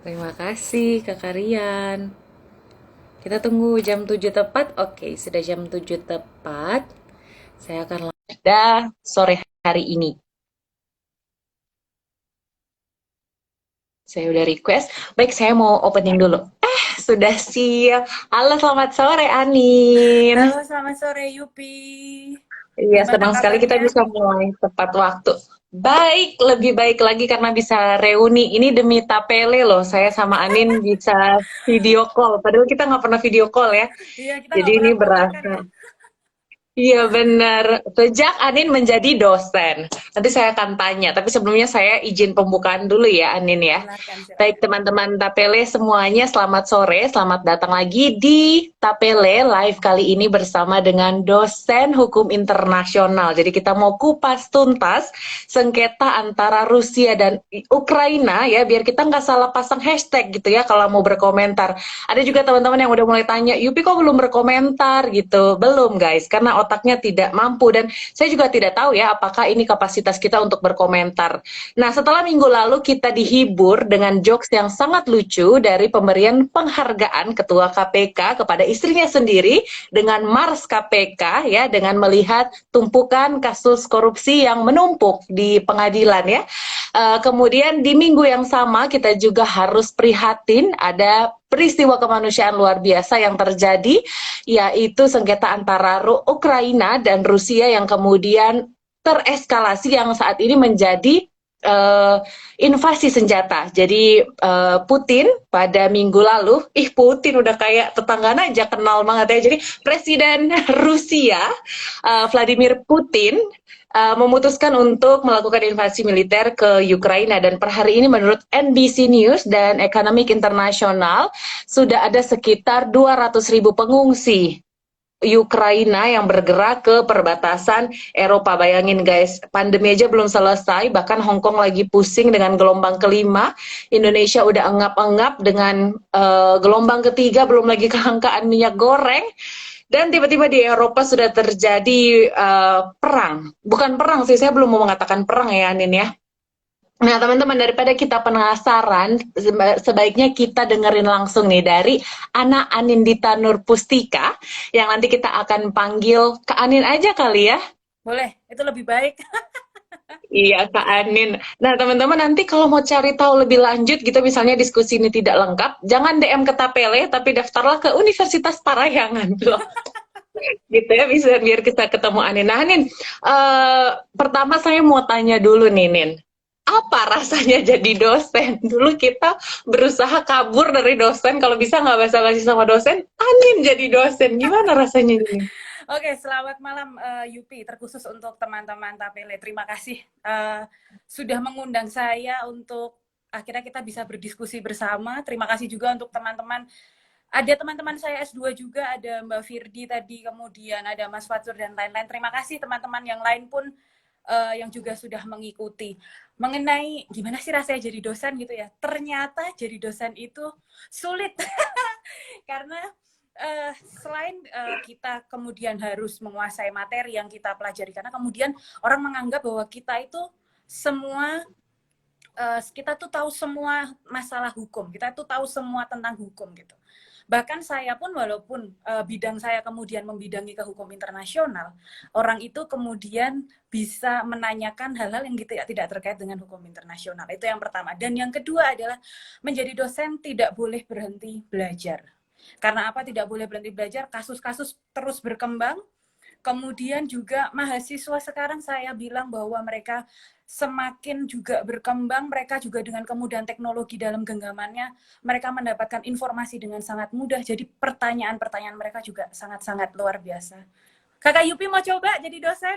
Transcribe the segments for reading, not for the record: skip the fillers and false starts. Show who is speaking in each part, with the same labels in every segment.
Speaker 1: Terima kasih Kak Karian. Kita tunggu jam 7 tepat. Oke, sudah jam 7 tepat. Saya akan pada sore hari ini. Saya udah request. Baik, saya mau opening dulu. Sudah siap. Halo, selamat sore Anin.
Speaker 2: Halo, selamat sore Yupi.
Speaker 1: Iya,
Speaker 2: Gimana
Speaker 1: senang sekali kita
Speaker 2: kabarnya?
Speaker 1: bisa mulai tepat waktu. Baik, lebih baik lagi karena bisa reuni. Ini demi Tapele loh, saya sama Anin bisa video call. Padahal kita nggak pernah video call ya.
Speaker 2: Iya, kita
Speaker 1: Jadi
Speaker 2: nggak
Speaker 1: ini
Speaker 2: pernah kontak kan
Speaker 1: berasa.
Speaker 2: ya?
Speaker 1: Iya benar. Sejak Anin menjadi dosen. Nanti saya akan tanya, tapi sebelumnya saya izin pembukaan dulu ya Anin ya.
Speaker 2: Silakan,
Speaker 1: Baik
Speaker 2: silakan.
Speaker 1: teman-teman Tapele semuanya, selamat sore, selamat datang lagi di Tapele Live kali ini bersama dengan dosen hukum internasional. Jadi kita mau kupas tuntas sengketa antara Rusia dan Ukraina ya, biar kita nggak salah pasang hashtag gitu ya kalau mau berkomentar. Ada juga teman-teman yang udah mulai tanya, Yupi kok belum berkomentar gitu? Belum guys, karena otaknya tidak mampu dan saya juga tidak tahu ya apakah ini kapasitas kita untuk berkomentar. Nah, setelah minggu lalu kita dihibur dengan jokes yang sangat lucu dari pemberian penghargaan Ketua KPK kepada istrinya sendiri dengan Mars KPK ya, dengan melihat tumpukan kasus korupsi yang menumpuk di pengadilan ya. Kemudian di minggu yang sama kita juga harus prihatin ada peristiwa kemanusiaan luar biasa yang terjadi, yaitu sengketa antara Ukraina dan Rusia yang kemudian tereskalasi yang saat ini menjadi uh, invasi senjata. Jadi Putin pada minggu lalu, Putin udah kayak tetanggana aja kenal banget ya. Jadi Presiden Rusia Vladimir Putin memutuskan untuk melakukan invasi militer ke Ukraina dan per hari ini menurut NBC News dan Economic International sudah ada sekitar 200.000 pengungsi Ukraina yang bergerak ke perbatasan Eropa. Bayangin guys, pandemi aja belum selesai, bahkan Hong Kong lagi pusing dengan gelombang kelima, Indonesia udah engap-engap dengan gelombang ketiga, belum lagi kelangkaan minyak goreng. Dan tiba-tiba di Eropa sudah terjadi perang. Bukan perang sih, saya belum mau mengatakan perang ya Anin ya. Nah, teman-teman, daripada kita penasaran, sebaiknya kita dengerin langsung nih dari Ana Anindita Nurpustika, yang nanti kita akan panggil Kak Anin aja kali ya.
Speaker 2: Boleh, itu lebih baik.
Speaker 1: Iya, Kak Anin. Nah, teman-teman, nanti kalau mau cari tahu lebih lanjut gitu, misalnya diskusi ini tidak lengkap, jangan DM ke Tapele, tapi daftarlah ke Universitas Parahyangan loh. Gitu ya, bisa biar kita ketemu Anin. Nah, Anin, pertama saya mau tanya dulu nih, Nin. Apa rasanya jadi dosen? Dulu kita berusaha kabur dari dosen, kalau bisa nggak basa-basi sama dosen, Anin jadi dosen. Gimana rasanya ini?
Speaker 2: Oke, selamat malam Yupi, terkhusus untuk teman-teman Tapele. Terima kasih sudah mengundang saya untuk akhirnya kita bisa berdiskusi bersama. Terima kasih juga untuk teman-teman. Ada teman-teman saya S2 juga, ada Mbak Firdi tadi, kemudian ada Mas Fatur dan lain-lain. Terima kasih teman-teman yang lain pun yang juga sudah mengikuti. Mengenai gimana sih rasanya jadi dosen gitu ya. Ternyata jadi dosen itu sulit. Karena selain kita kemudian harus menguasai materi yang kita pelajari, karena kemudian orang menganggap bahwa kita itu semua kita tuh tahu semua masalah hukum, kita tuh tahu semua tentang hukum gitu. Bahkan saya pun walaupun bidang saya kemudian membidangi ke hukum internasional, orang itu kemudian bisa menanyakan hal-hal yang gitu ya, tidak terkait dengan hukum internasional. Itu yang pertama. Dan yang kedua adalah menjadi dosen tidak boleh berhenti belajar. Karena apa tidak boleh berhenti belajar? Kasus-kasus terus berkembang. Kemudian juga mahasiswa sekarang saya bilang bahwa mereka semakin juga berkembang, mereka juga dengan kemudahan teknologi dalam genggamannya, mereka mendapatkan informasi dengan sangat mudah, jadi pertanyaan-pertanyaan mereka juga sangat-sangat luar biasa. Kakak Yupi mau coba jadi dosen?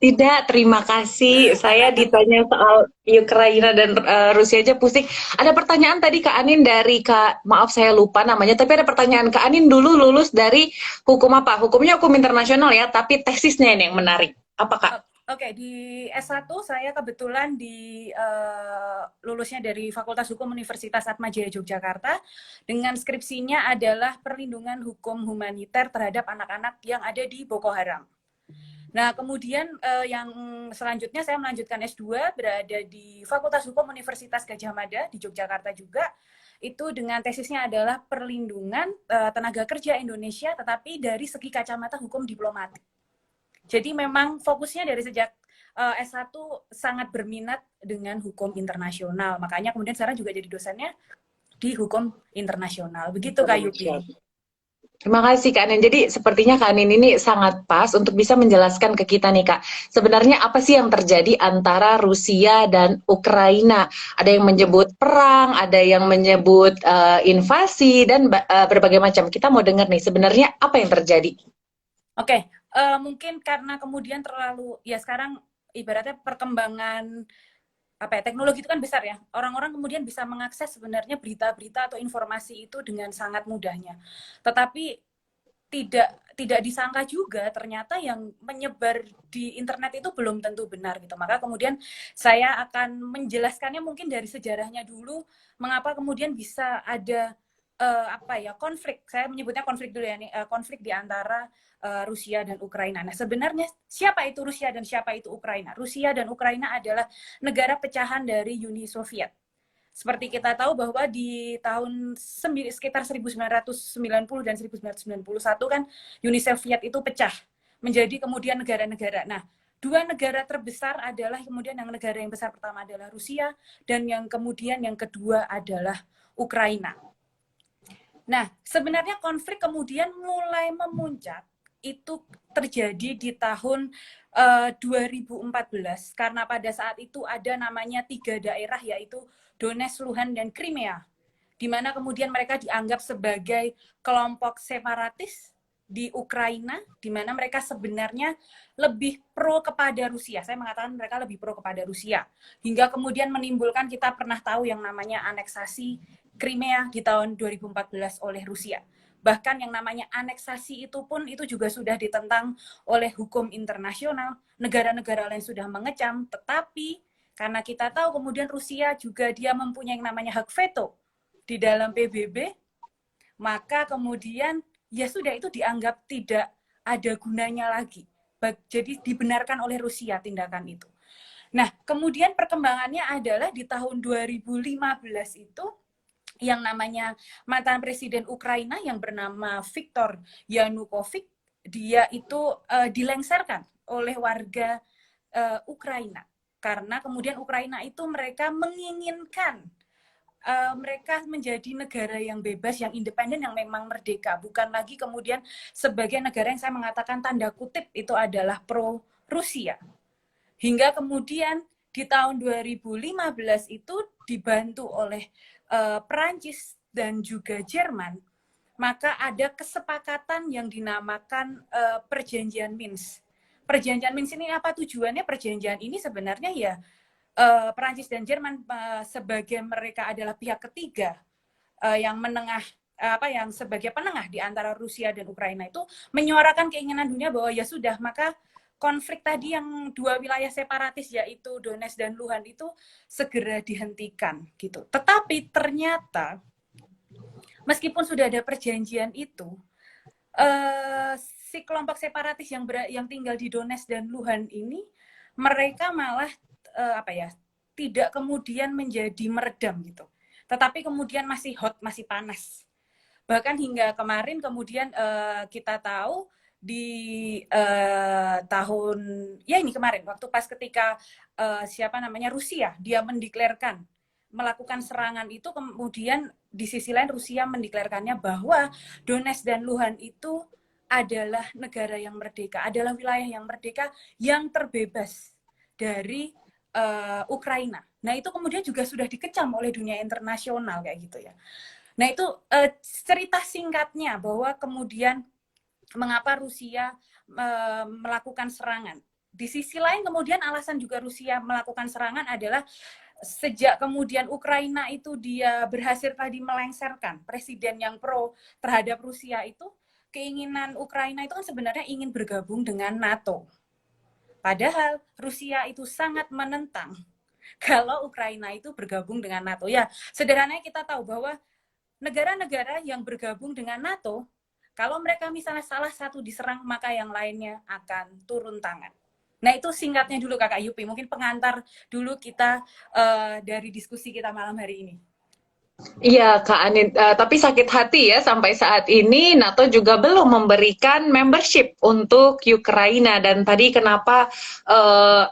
Speaker 1: Tidak, terima kasih. Saya ditanya soal Ukraina dan Rusia aja pusing. Ada pertanyaan tadi Kak Anin dari Kak, maaf saya lupa namanya, tapi ada pertanyaan Kak Anin dulu lulus dari hukum apa? Hukumnya hukum internasional ya, tapi tesisnya ini yang menarik. Apa Kak?
Speaker 2: Oke, di S1 saya kebetulan di lulusnya dari Fakultas Hukum Universitas Atmajaya Yogyakarta dengan skripsinya adalah perlindungan hukum humaniter terhadap anak-anak yang ada di Boko Haram. Nah, kemudian yang selanjutnya saya melanjutkan S2 berada di Fakultas Hukum Universitas Gadjah Mada di Yogyakarta juga. Itu dengan tesisnya adalah perlindungan tenaga kerja Indonesia tetapi dari segi kacamata hukum diplomatik. Jadi memang fokusnya dari sejak S1 sangat berminat dengan hukum internasional. Makanya kemudian sekarang juga jadi dosennya di hukum internasional. Begitu Kak Yupi.
Speaker 1: Terima kasih Kak Anin. Jadi sepertinya Kak Anin ini sangat pas untuk bisa menjelaskan ke kita nih Kak. Sebenarnya apa sih yang terjadi antara Rusia dan Ukraina? Ada yang menyebut perang, ada yang menyebut invasi, dan berbagai macam. Kita mau dengar nih sebenarnya apa yang terjadi?
Speaker 2: Oke, mungkin karena kemudian terlalu, ya sekarang ibaratnya perkembangan apa ya, teknologi itu kan besar ya. Orang-orang kemudian bisa mengakses sebenarnya berita-berita atau informasi itu dengan sangat mudahnya. Tetapi tidak disangka juga ternyata yang menyebar di internet itu belum tentu benar gitu. Maka kemudian saya akan menjelaskannya mungkin dari sejarahnya dulu, mengapa kemudian bisa ada apa ya, konflik. Saya menyebutnya konflik dulu ya nih, konflik di antara Rusia dan Ukraina. Nah, sebenarnya siapa itu Rusia dan siapa itu Ukraina? Rusia dan Ukraina adalah negara pecahan dari Uni Soviet. Seperti kita tahu bahwa di tahun sekitar 1990 dan 1991 kan Uni Soviet itu pecah menjadi kemudian negara-negara. Nah, dua negara terbesar adalah kemudian yang negara yang besar pertama adalah Rusia dan yang kemudian yang kedua adalah Ukraina. Nah, sebenarnya konflik kemudian mulai memuncak itu terjadi di tahun 2014 karena pada saat itu ada namanya 3 daerah yaitu Donetsk, Luhansk, dan Crimea, di mana kemudian mereka dianggap sebagai kelompok separatis di Ukraina, di mana mereka sebenarnya lebih pro kepada Rusia. Saya mengatakan mereka lebih pro kepada Rusia. Hingga kemudian menimbulkan, kita pernah tahu yang namanya aneksasi Crimea di tahun 2014 oleh Rusia. Bahkan yang namanya aneksasi itu pun itu juga sudah ditentang oleh hukum internasional. Negara-negara lain sudah mengecam, tetapi karena kita tahu kemudian Rusia juga dia mempunyai yang namanya hak veto di dalam PBB, maka kemudian ya sudah itu dianggap tidak ada gunanya lagi. Jadi dibenarkan oleh Rusia tindakan itu. Nah, kemudian perkembangannya adalah di tahun 2015 itu yang namanya mantan presiden Ukraina yang bernama Viktor Yanukovych, dia itu dilengsarkan oleh warga Ukraina karena kemudian Ukraina itu mereka menginginkan mereka menjadi negara yang bebas, yang independen, yang memang merdeka, bukan lagi kemudian sebagai negara yang saya mengatakan tanda kutip itu adalah pro Rusia. Hingga kemudian di tahun 2015 itu dibantu oleh Perancis dan juga Jerman, maka ada kesepakatan yang dinamakan Perjanjian Minsk. Perjanjian Minsk ini apa tujuannya? Perjanjian ini sebenarnya ya Perancis dan Jerman sebagai mereka adalah pihak ketiga yang menengah yang sebagai penengah di antara Rusia dan Ukraina itu menyuarakan keinginan dunia bahwa ya sudah, maka konflik tadi yang dua wilayah separatis yaitu Donetsk dan Luhansk itu segera dihentikan gitu. Tetapi ternyata meskipun sudah ada perjanjian itu, si kelompok separatis yang tinggal di Donetsk dan Luhansk ini mereka malah tidak kemudian menjadi meredam gitu. Tetapi kemudian masih hot, masih panas. Bahkan hingga kemarin kemudian kita tahu di tahun ya ini kemarin waktu pas ketika Rusia dia mendeklarkan melakukan serangan itu, kemudian di sisi lain Rusia mendeklarkannya bahwa Donetsk dan Luhansk itu adalah negara yang merdeka, adalah wilayah yang merdeka yang terbebas dari Ukraina. Nah itu kemudian juga sudah dikecam oleh dunia internasional kayak gitu ya. Nah itu cerita singkatnya bahwa kemudian mengapa Rusia melakukan serangan. Di sisi lain kemudian alasan juga Rusia melakukan serangan adalah sejak kemudian Ukraina itu dia berhasil tadi melengsarkan presiden yang pro terhadap Rusia itu, keinginan Ukraina itu kan sebenarnya ingin bergabung dengan NATO. Padahal Rusia itu sangat menentang kalau Ukraina itu bergabung dengan NATO. Ya, sederhananya kita tahu bahwa negara-negara yang bergabung dengan NATO, Kalau mereka misalnya salah satu diserang, maka yang lainnya akan turun tangan. Nah, itu singkatnya dulu Kakak Yupi. Mungkin pengantar dulu kita dari diskusi kita malam hari ini.
Speaker 1: Iya, Kak Anin. Tapi sakit hati ya, sampai saat ini NATO juga belum memberikan membership untuk Ukraina. Dan tadi kenapa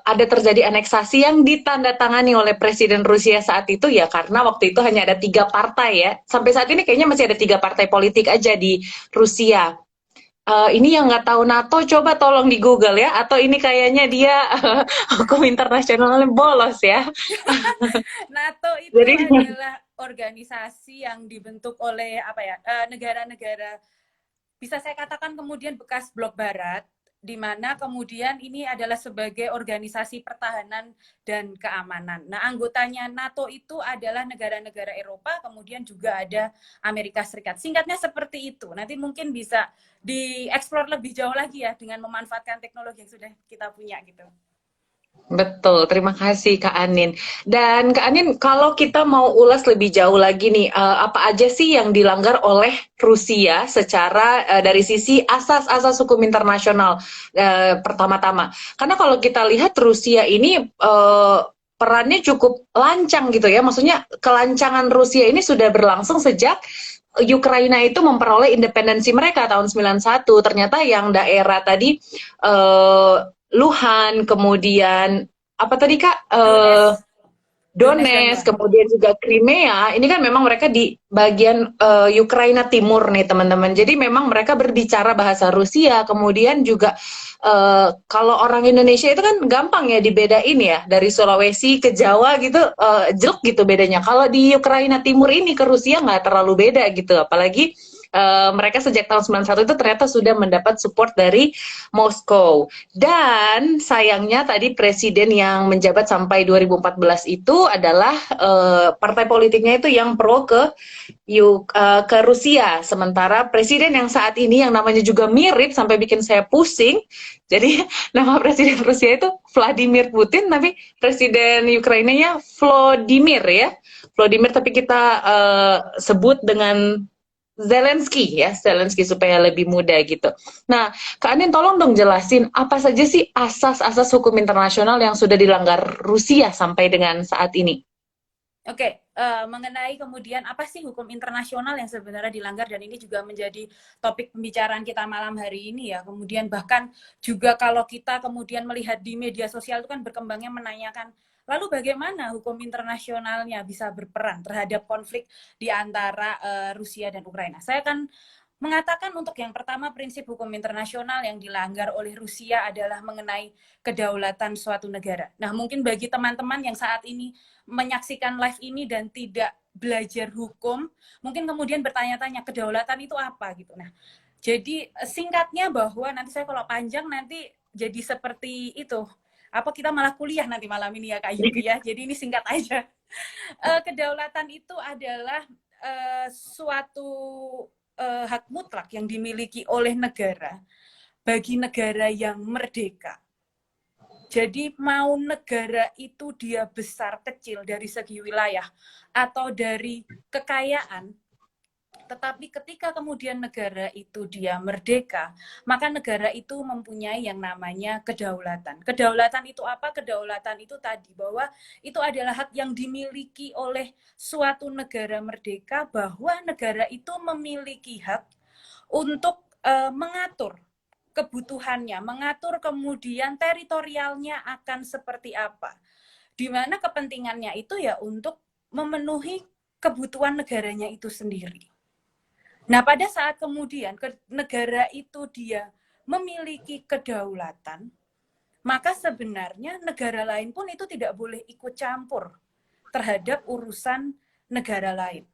Speaker 1: ada terjadi aneksasi yang ditandatangani oleh Presiden Rusia saat itu ya, karena waktu itu hanya ada 3 partai ya. Sampai saat ini kayaknya masih ada 3 partai politik aja di Rusia. Ini yang nggak tahu NATO, coba tolong di Google ya. Atau ini kayaknya dia hukum internasionalnya bolos ya.
Speaker 2: NATO itu
Speaker 1: Jadi
Speaker 2: adalah organisasi yang dibentuk oleh apa ya, negara-negara, bisa saya katakan kemudian bekas blok barat, di mana kemudian ini adalah sebagai organisasi pertahanan dan keamanan. Nah, anggotanya NATO itu adalah negara-negara Eropa, kemudian juga ada Amerika Serikat. Singkatnya seperti itu. Nanti mungkin bisa dieksplor lebih jauh lagi ya dengan memanfaatkan teknologi yang sudah kita punya gitu.
Speaker 1: betul, terima kasih Kak Anin. Dan Kak Anin, kalau kita mau ulas lebih jauh lagi nih, apa aja sih yang dilanggar oleh Rusia secara dari sisi asas-asas hukum internasional pertama-tama? Karena kalau kita lihat Rusia ini perannya cukup lancang gitu ya, maksudnya kelancangan Rusia ini sudah berlangsung sejak Ukraina itu memperoleh independensi mereka tahun 91. Ternyata yang daerah tadi eh, Luhan, kemudian apa tadi Kak?
Speaker 2: Donetsk, Donetsk dan
Speaker 1: Donetsk,
Speaker 2: Luhansk.
Speaker 1: kemudian juga Crimea. Ini kan memang mereka di bagian Ukraina Timur nih teman-teman. Jadi memang mereka berbicara bahasa Rusia. Kemudian juga kalau orang Indonesia itu kan gampang ya dibedain ya, dari Sulawesi ke Jawa gitu, jelek gitu bedanya. Kalau di Ukraina Timur ini ke Rusia nggak terlalu beda gitu. Apalagi mereka sejak tahun 91 itu ternyata sudah mendapat support dari Moskow. Dan sayangnya tadi presiden yang menjabat sampai 2014 itu adalah partai politiknya itu yang pro ke Rusia. Sementara presiden yang saat ini yang namanya juga mirip sampai bikin saya pusing. Jadi nama presiden Rusia itu Vladimir Putin, tapi presiden Ukrainanya Volodymyr ya. Volodymyr, tapi kita sebut dengan Zelensky ya, Zelensky supaya lebih mudah gitu. Nah, Kak Anin tolong dong jelasin apa saja sih asas-asas hukum internasional yang sudah dilanggar Rusia sampai dengan saat ini?
Speaker 2: Oke, mengenai kemudian apa sih hukum internasional yang sebenarnya dilanggar, dan ini juga menjadi topik pembicaraan kita malam hari ini ya. Kemudian bahkan juga kalau kita kemudian melihat di media sosial itu kan berkembangnya menanyakan, lalu bagaimana hukum internasionalnya bisa berperan terhadap konflik di antara Rusia dan Ukraina. Saya akan mengatakan untuk yang pertama, prinsip hukum internasional yang dilanggar oleh Rusia adalah mengenai kedaulatan suatu negara. Nah, mungkin bagi teman-teman yang saat ini menyaksikan live ini dan tidak belajar hukum, mungkin kemudian bertanya-tanya kedaulatan itu apa gitu. Nah, jadi singkatnya bahwa nanti saya kalau panjang nanti jadi seperti itu. Apa kita malah kuliah nanti malam ini ya Kak Yuki ya. Jadi ini singkat aja. Kedaulatan itu adalah suatu hak mutlak yang dimiliki oleh negara bagi negara yang merdeka. Jadi mau negara itu dia besar kecil dari segi wilayah atau dari kekayaan, tetapi ketika kemudian negara itu dia merdeka, maka negara itu mempunyai yang namanya kedaulatan. Kedaulatan itu apa? Kedaulatan itu tadi bahwa itu adalah hak yang dimiliki oleh suatu negara merdeka, bahwa negara itu memiliki hak untuk mengatur kebutuhannya, mengatur kemudian teritorialnya akan seperti apa. Di mana kepentingannya itu ya untuk memenuhi kebutuhan negaranya itu sendiri. Nah, pada saat kemudian negara itu dia memiliki kedaulatan, maka sebenarnya negara lain pun itu tidak boleh ikut campur terhadap urusan negara lain.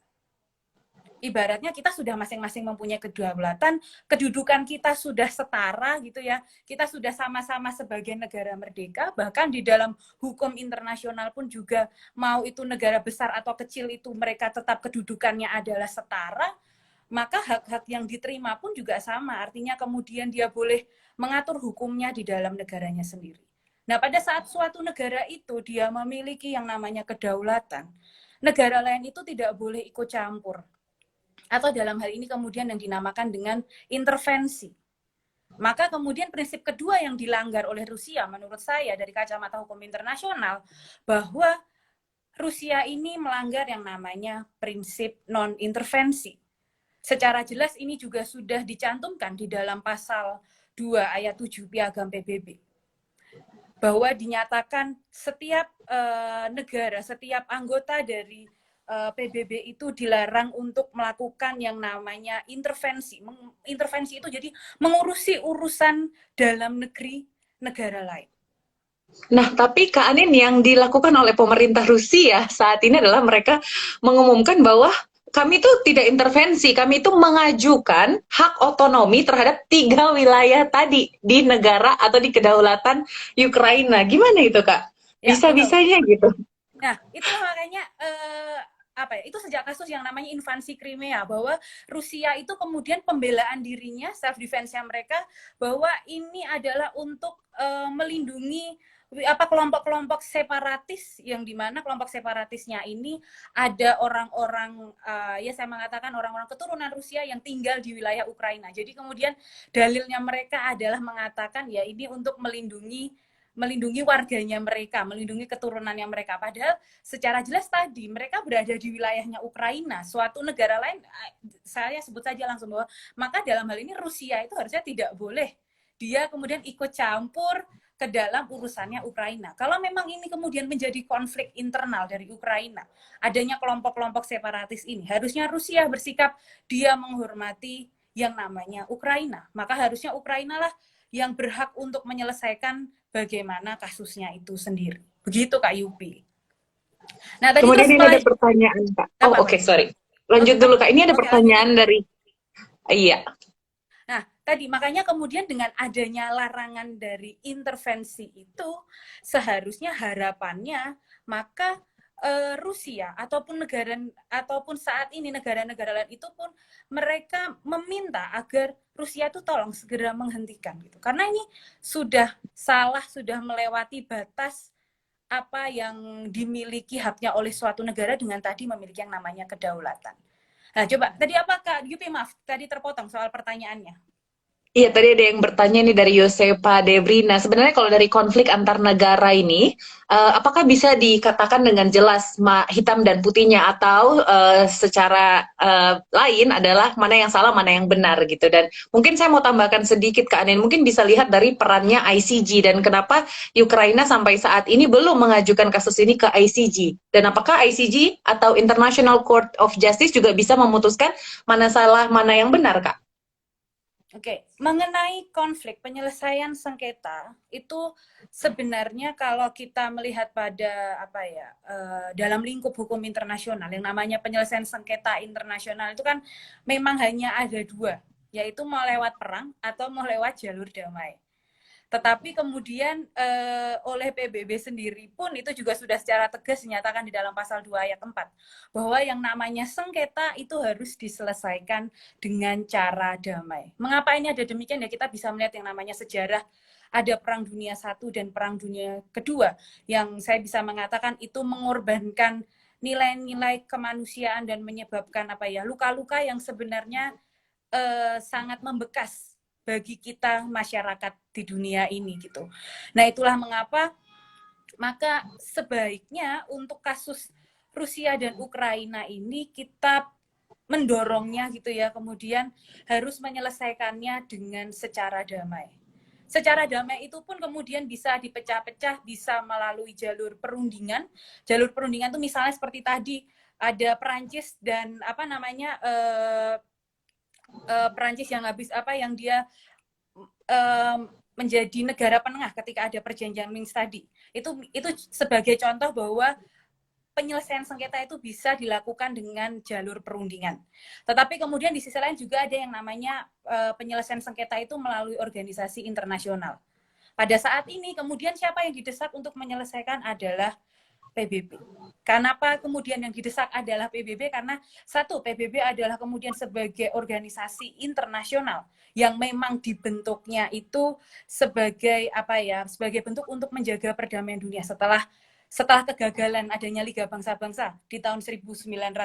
Speaker 2: Ibaratnya kita sudah masing-masing mempunyai kedaulatan, kedudukan kita sudah setara gitu ya, kita sudah sama-sama sebagai negara merdeka, bahkan di dalam hukum internasional pun juga mau itu negara besar atau kecil itu mereka tetap kedudukannya adalah setara, maka hak-hak yang diterima pun juga sama, artinya kemudian dia boleh mengatur hukumnya di dalam negaranya sendiri. Nah, pada saat suatu negara itu dia memiliki yang namanya kedaulatan, negara lain itu tidak boleh ikut campur. atau dalam hal ini kemudian yang dinamakan dengan intervensi. Maka kemudian prinsip kedua yang dilanggar oleh Rusia menurut saya dari kacamata hukum internasional, bahwa Rusia ini melanggar yang namanya prinsip non-intervensi. Secara jelas ini juga sudah dicantumkan di dalam pasal 2 ayat 7 Piagam PBB. Bahwa dinyatakan setiap negara, setiap anggota dari PBB itu dilarang untuk melakukan yang namanya intervensi. Intervensi itu jadi mengurusi urusan dalam negeri negara lain.
Speaker 1: Nah, tapi Kak Anin, yang dilakukan oleh pemerintah Rusia saat ini adalah mereka mengumumkan bahwa kami itu tidak intervensi, kami itu mengajukan hak otonomi terhadap 3 wilayah tadi di negara atau di kedaulatan Ukraina. Gimana itu, Kak?
Speaker 2: Ya,
Speaker 1: Bisa-bisanya gitu.
Speaker 2: Nah, itulah makanya itu sejak kasus yang namanya invasi Crimea, bahwa Rusia itu kemudian pembelaan dirinya, self defense-nya mereka, bahwa ini adalah untuk melindungi kelompok-kelompok separatis, yang dimana kelompok separatisnya ini ada orang-orang, ya saya mengatakan orang-orang keturunan Rusia yang tinggal di wilayah Ukraina. Jadi kemudian dalilnya mereka adalah mengatakan ya ini untuk melindungi warganya mereka, melindungi keturunannya mereka. Padahal secara jelas tadi mereka berada di wilayahnya Ukraina, suatu negara lain, saya sebut saja langsung bahwa maka dalam hal ini Rusia itu harusnya tidak boleh dia kemudian ikut campur ke dalam urusannya Ukraina. Kalau memang ini kemudian menjadi konflik internal dari Ukraina, adanya kelompok-kelompok separatis ini, harusnya Rusia bersikap dia menghormati yang namanya Ukraina. Maka harusnya Ukraina lah yang berhak untuk menyelesaikan bagaimana kasusnya itu sendiri. Begitu Kak Yupi.
Speaker 1: Nah, tadi kemudian ini ada pertanyaan, Kak. Oh, oke, sorry. Lanjut dulu, Kak. Ini ada pertanyaan dari... Iya.
Speaker 2: Nah, tadi makanya kemudian dengan adanya larangan dari intervensi itu, seharusnya harapannya maka Rusia ataupun saat ini negara-negara lain itu pun mereka meminta agar Rusia itu tolong segera menghentikan gitu. Karena ini sudah salah, sudah melewati batas apa yang dimiliki haknya oleh suatu negara dengan tadi memiliki yang namanya kedaulatan. Nah, coba tadi apa Kak Yupi, maaf, tadi terpotong soal pertanyaannya.
Speaker 1: Iya, tadi ada yang bertanya nih dari Yosepa Debrina. Sebenarnya kalau dari konflik antar negara ini, apakah bisa dikatakan dengan jelas hitam dan putihnya, atau secara lain adalah mana yang salah, mana yang benar gitu. Dan mungkin saya mau tambahkan sedikit, Kak Anin, mungkin bisa lihat dari perannya ICJ dan kenapa Ukraina sampai saat ini belum mengajukan kasus ini ke ICJ. Dan apakah ICJ atau International Court of Justice juga bisa memutuskan mana salah, mana yang benar, Kak?
Speaker 2: Oke, mengenai konflik penyelesaian sengketa itu sebenarnya kalau kita melihat pada dalam lingkup hukum internasional yang namanya penyelesaian sengketa internasional itu kan memang hanya ada dua, yaitu mau lewat perang atau mau lewat jalur damai. Tetapi kemudian oleh PBB sendiri pun itu juga sudah secara tegas dinyatakan di dalam pasal 2 ayat 4 bahwa yang namanya sengketa itu harus diselesaikan dengan cara damai. Mengapa ini ada demikian? Ya kita bisa melihat yang namanya sejarah, ada Perang Dunia I dan Perang Dunia II yang saya bisa mengatakan itu mengorbankan nilai-nilai kemanusiaan dan menyebabkan luka-luka yang sebenarnya sangat membekas bagi kita masyarakat di dunia ini gitu. Nah, itulah mengapa maka sebaiknya untuk kasus Rusia dan Ukraina ini kita mendorongnya gitu ya, kemudian harus menyelesaikannya dengan secara damai. Secara damai itu pun kemudian bisa dipecah-pecah, bisa melalui jalur perundingan. Jalur perundingan itu misalnya seperti tadi ada Perancis dan Perancis yang yang dia menjadi negara penengah ketika ada perjanjian Minsk tadi. Itu sebagai contoh bahwa penyelesaian sengketa itu bisa dilakukan dengan jalur perundingan. Tetapi kemudian di sisi lain juga ada yang namanya penyelesaian sengketa itu melalui organisasi internasional. Pada saat ini kemudian siapa yang didesak untuk menyelesaikan adalah PBB. Kenapa kemudian yang didesak adalah PBB? Karena satu, PBB adalah kemudian sebagai organisasi internasional yang memang dibentuknya itu sebagai sebagai bentuk untuk menjaga perdamaian dunia setelah kegagalan adanya Liga Bangsa-Bangsa di tahun 1919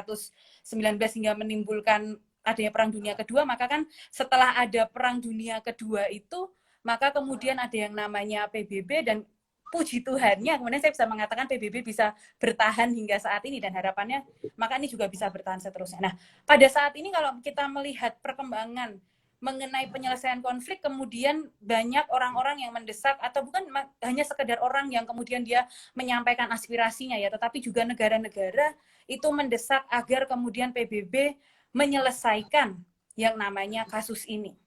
Speaker 2: hingga menimbulkan adanya Perang Dunia Kedua, maka kan setelah ada Perang Dunia Kedua itu, maka kemudian ada yang namanya PBB, dan puji Tuhannya kemudian saya bisa mengatakan PBB bisa bertahan hingga saat ini, dan harapannya maka ini juga bisa bertahan seterusnya. Nah, pada saat ini kalau kita melihat perkembangan mengenai penyelesaian konflik, kemudian banyak orang-orang yang mendesak, atau bukan hanya sekedar orang yang kemudian dia menyampaikan aspirasinya ya, tetapi juga negara-negara itu mendesak agar kemudian PBB menyelesaikan yang namanya kasus ini.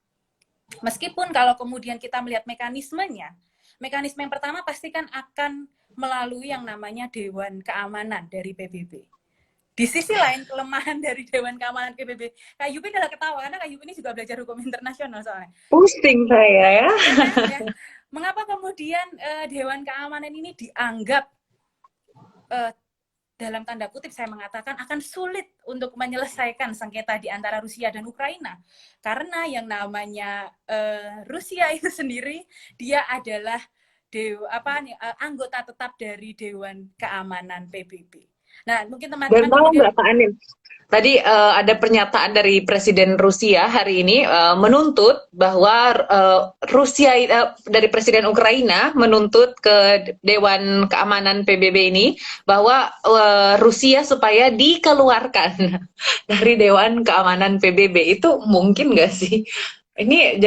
Speaker 2: Meskipun kalau kemudian kita melihat mekanismenya, mekanisme yang pertama pasti kan akan melalui yang namanya Dewan Keamanan dari PBB. Di sisi lain, kelemahan dari Dewan Keamanan PBB, Kak Yupi adalah ketawa, karena Kak Yupi ini juga belajar hukum internasional soalnya.
Speaker 1: Pusing saya ya.
Speaker 2: Ya. Mengapa kemudian Dewan Keamanan ini dianggap dalam tanda kutip saya mengatakan akan sulit untuk menyelesaikan sengketa di antara Rusia dan Ukraina, karena yang namanya Rusia itu sendiri dia adalah anggota tetap dari Dewan Keamanan PBB. Nah, mungkin
Speaker 1: Dan
Speaker 2: teman-teman
Speaker 1: tahu
Speaker 2: kemudian
Speaker 1: nggak Pak Anin? Tadi ada pernyataan dari Presiden Rusia hari ini menuntut bahwa Rusia dari Presiden Ukraina menuntut ke Dewan Keamanan PBB ini bahwa Rusia supaya dikeluarkan dari Dewan Keamanan PBB. Itu mungkin nggak sih? Ini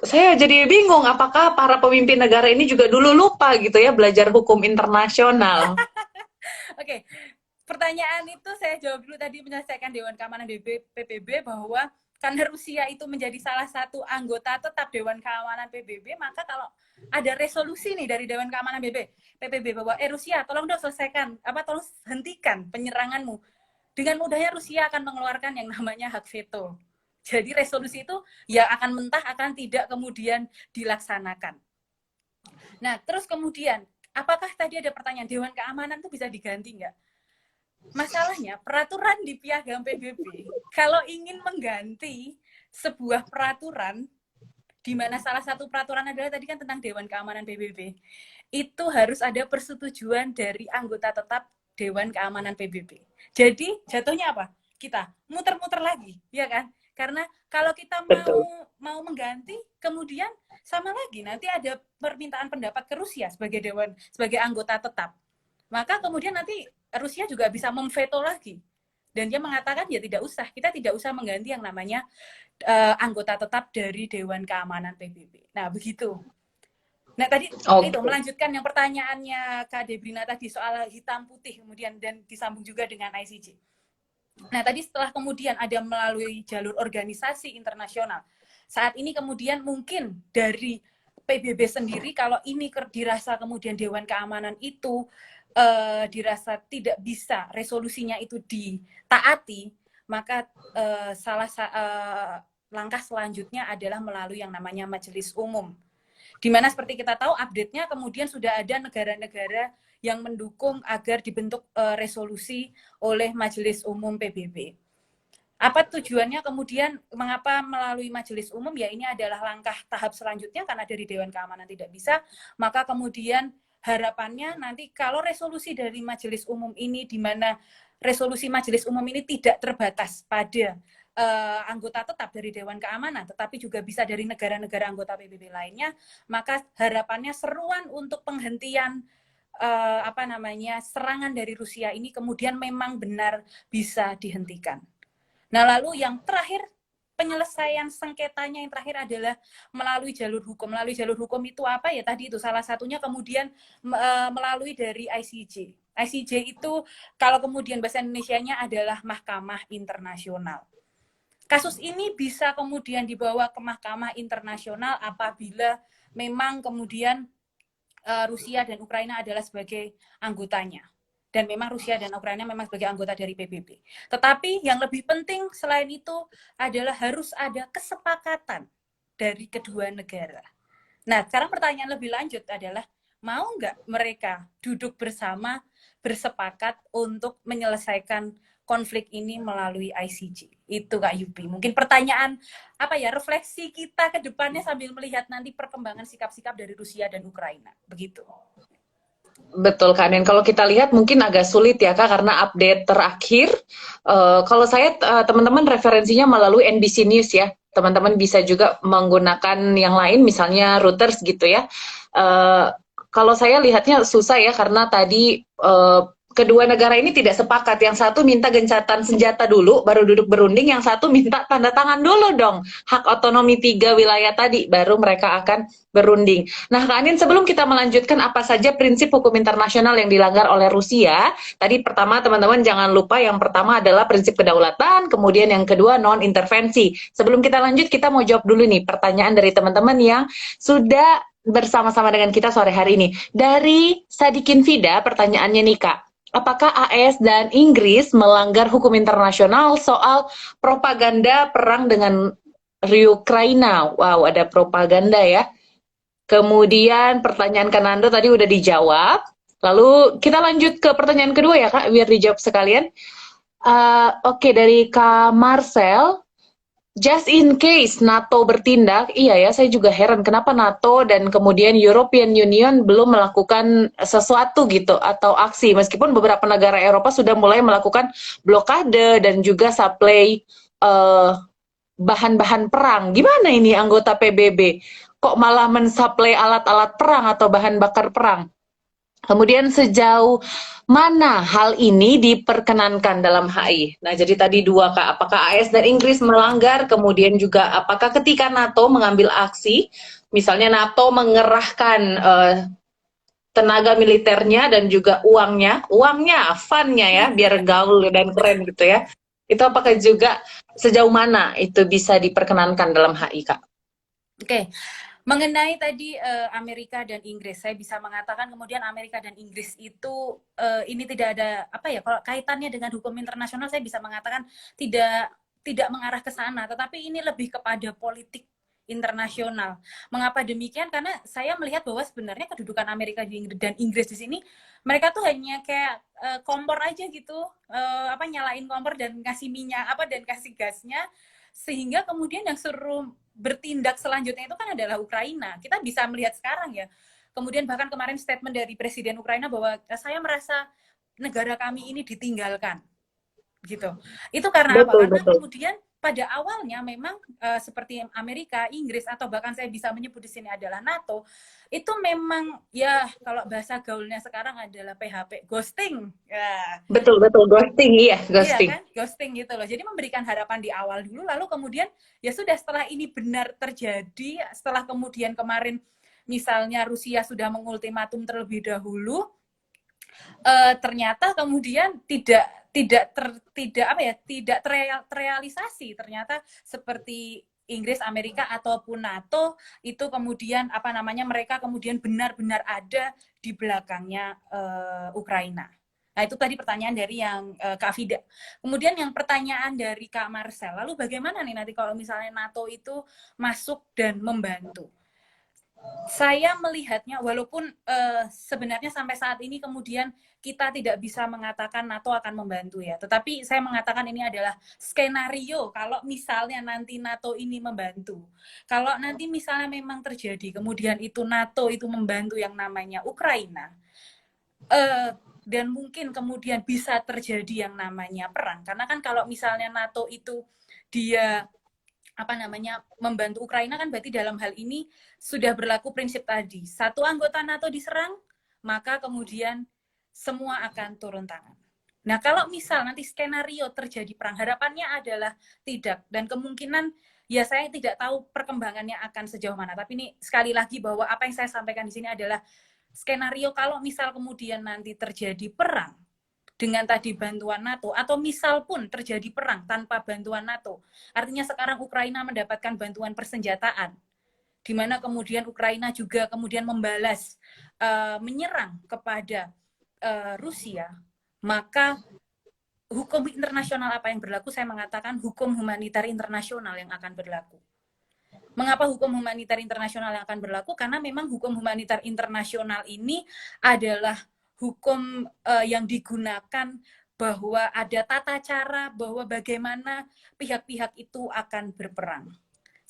Speaker 1: saya jadi bingung apakah para pemimpin negara ini juga dulu lupa gitu ya belajar hukum internasional.
Speaker 2: Oke, pertanyaan itu saya jawab dulu tadi, menyelesaikan Dewan Keamanan PBB, bahwa karena Rusia itu menjadi salah satu anggota tetap Dewan Keamanan PBB, maka kalau ada resolusi nih dari Dewan Keamanan PBB bahwa Rusia tolong dong selesaikan, tolong hentikan penyeranganmu, dengan mudahnya Rusia akan mengeluarkan yang namanya hak veto. Jadi resolusi itu ya akan mentah, akan tidak kemudian dilaksanakan. Nah, terus kemudian apakah tadi ada pertanyaan Dewan Keamanan itu bisa diganti nggak? Masalahnya peraturan di Piagam PBB kalau ingin mengganti sebuah peraturan, di mana salah satu peraturan adalah tadi kan tentang Dewan Keamanan PBB, itu harus ada persetujuan dari anggota tetap Dewan Keamanan PBB. Jadi jatuhnya apa? Kita muter-muter lagi, ya kan? Karena kalau kita mau mengganti, kemudian sama lagi nanti ada permintaan pendapat ke Rusia sebagai anggota tetap. Maka kemudian nanti Rusia juga bisa memveto lagi. Dan dia mengatakan ya kita tidak usah mengganti yang namanya anggota tetap dari Dewan Keamanan PBB. Nah, begitu. Nah, tadi itu melanjutkan yang pertanyaannya Kak Debrina tadi soal hitam putih kemudian dan disambung juga dengan ICJ. Nah, tadi setelah kemudian ada melalui jalur organisasi internasional, saat ini kemudian mungkin dari PBB sendiri, kalau ini dirasa kemudian Dewan Keamanan itu dirasa tidak bisa resolusinya itu ditaati, maka langkah selanjutnya adalah melalui yang namanya Majelis Umum. Di mana seperti kita tahu update-nya kemudian sudah ada negara-negara yang mendukung agar dibentuk resolusi oleh Majelis Umum PBB. Apa tujuannya kemudian, mengapa melalui Majelis Umum? Ya, ini adalah langkah tahap selanjutnya, karena dari Dewan Keamanan tidak bisa, maka kemudian harapannya nanti kalau resolusi dari Majelis Umum ini, di mana resolusi Majelis Umum ini tidak terbatas pada anggota tetap dari Dewan Keamanan, tetapi juga bisa dari negara-negara anggota PBB lainnya, maka harapannya seruan untuk penghentian serangan dari Rusia ini kemudian memang benar bisa dihentikan. Nah, lalu yang terakhir, penyelesaian sengketanya yang terakhir adalah melalui jalur hukum. Melalui jalur hukum itu apa ya? Tadi itu salah satunya kemudian melalui dari ICJ. ICJ itu kalau kemudian bahasa Indonesianya adalah Mahkamah Internasional. Kasus ini bisa kemudian dibawa ke Mahkamah Internasional apabila memang kemudian Rusia dan Ukraina adalah sebagai anggotanya. Dan memang Rusia dan Ukraina memang sebagai anggota dari PBB. Tetapi yang lebih penting selain itu adalah harus ada kesepakatan dari kedua negara. Nah, sekarang pertanyaan lebih lanjut adalah, mau nggak mereka duduk bersama, bersepakat untuk menyelesaikan konflik ini melalui ICJ? Itu Kak Yupi. Mungkin pertanyaan refleksi kita ke depannya sambil melihat nanti perkembangan sikap-sikap dari Rusia dan Ukraina. Begitu.
Speaker 1: Betul Kak Nen, kalau kita lihat mungkin agak sulit ya Kak karena update terakhir. Kalau saya teman-teman referensinya melalui NBC News ya. Teman-teman bisa juga menggunakan yang lain misalnya Reuters gitu ya. Eh, Kalau saya lihatnya susah ya karena tadi kedua negara ini tidak sepakat. Yang satu minta gencatan senjata dulu baru duduk berunding, yang satu minta tanda tangan dulu dong hak otonomi 3 wilayah tadi baru mereka akan berunding. Nah, Kak Anin, sebelum kita melanjutkan apa saja prinsip hukum internasional yang dilanggar oleh Rusia, tadi pertama teman-teman jangan lupa yang pertama adalah prinsip kedaulatan, kemudian yang kedua non-intervensi. Sebelum kita lanjut, kita mau jawab dulu nih pertanyaan dari teman-teman yang sudah bersama-sama dengan kita sore hari ini. Dari Sadikin Vida, pertanyaannya nih Kak. Apakah AS dan Inggris melanggar hukum internasional soal propaganda perang dengan Ukraina? Wow, ada propaganda ya. Kemudian pertanyaan Kanando tadi udah dijawab. Lalu kita lanjut ke pertanyaan kedua ya Kak, biar dijawab sekalian. Oke, dari Kak Marcel, just in case NATO bertindak, iya ya, saya juga heran kenapa NATO dan kemudian European Union belum melakukan sesuatu gitu atau aksi, meskipun beberapa negara Eropa sudah mulai melakukan blokade dan juga supply uh, bahan-bahan perang. Gimana ini anggota PBB? Kok malah mensuplai alat-alat perang atau bahan bakar perang? Kemudian sejauh mana hal ini diperkenankan dalam HI? Nah, jadi tadi dua Kak, apakah AS dan Inggris melanggar? Kemudian juga apakah ketika NATO mengambil aksi, misalnya NATO mengerahkan tenaga militernya dan juga uangnya, funnya ya, biar gaul dan keren gitu ya. Itu apakah juga sejauh mana itu bisa diperkenankan dalam HI, Kak?
Speaker 2: Oke, mengenai tadi Amerika dan Inggris, saya bisa mengatakan kemudian Amerika dan Inggris itu ini tidak ada apa ya, kalau kaitannya dengan hukum internasional saya bisa mengatakan tidak mengarah ke sana, tetapi ini lebih kepada politik internasional. Mengapa demikian? Karena saya melihat bahwa sebenarnya kedudukan Amerika dan Inggris di sini mereka tuh hanya kayak kompor aja gitu, apa nyalain kompor dan kasih minyak apa dan kasih gasnya, sehingga kemudian yang suruh bertindak selanjutnya itu kan adalah Ukraina. Kita bisa melihat sekarang ya. Kemudian bahkan kemarin statement dari Presiden Ukraina bahwa saya merasa negara kami ini ditinggalkan gitu. Itu karena apa?
Speaker 1: Betul,
Speaker 2: Karena
Speaker 1: betul.
Speaker 2: kemudian pada awalnya memang seperti Amerika, Inggris atau bahkan saya bisa menyebut di sini adalah NATO, itu memang ya kalau bahasa gaulnya sekarang adalah PHP, ghosting. Ya.
Speaker 1: Betul, betul. Ghosting, iya,
Speaker 2: Iya
Speaker 1: ghosting.
Speaker 2: kan, ghosting gitu loh. Jadi memberikan harapan di awal dulu, lalu kemudian ya sudah setelah ini benar terjadi, setelah kemudian kemarin misalnya Rusia sudah mengultimatum terlebih dahulu, ternyata kemudian tidak apa ya, tidak terrealisasi. Ternyata seperti Inggris, Amerika ataupun NATO itu kemudian apa namanya mereka kemudian benar-benar ada di belakangnya Ukraina. Nah, itu tadi pertanyaan dari yang Kak Fida. Kemudian yang pertanyaan dari Kak Marcel, lalu bagaimana nih nanti kalau misalnya NATO itu masuk dan membantu? Saya melihatnya, walaupun sebenarnya sampai saat ini kemudian kita tidak bisa mengatakan NATO akan membantu ya, tetapi saya mengatakan ini adalah skenario kalau misalnya nanti NATO ini membantu. Kalau nanti misalnya memang terjadi, kemudian itu NATO itu membantu yang namanya Ukraina, dan mungkin kemudian bisa terjadi yang namanya perang. Karena kan kalau misalnya NATO itu dia apa namanya membantu Ukraina kan berarti dalam hal ini sudah berlaku prinsip tadi. Satu anggota NATO diserang, maka kemudian semua akan turun tangan. Nah, kalau misal nanti skenario terjadi perang, harapannya adalah tidak. Dan kemungkinan, ya saya tidak tahu perkembangannya akan sejauh mana. Tapi ini sekali lagi bahwa apa yang saya sampaikan di sini adalah skenario kalau misal kemudian nanti terjadi perang, dengan tadi bantuan NATO, atau misal pun terjadi perang tanpa bantuan NATO. Artinya sekarang Ukraina mendapatkan bantuan persenjataan, di mana kemudian Ukraina juga kemudian membalas, menyerang kepada Rusia, maka hukum internasional apa yang berlaku, saya mengatakan hukum humaniter internasional yang akan berlaku. Mengapa hukum humaniter internasional yang akan berlaku? Karena memang hukum humaniter internasional ini adalah hukum yang digunakan bahwa ada tata cara bahwa bagaimana pihak-pihak itu akan berperang.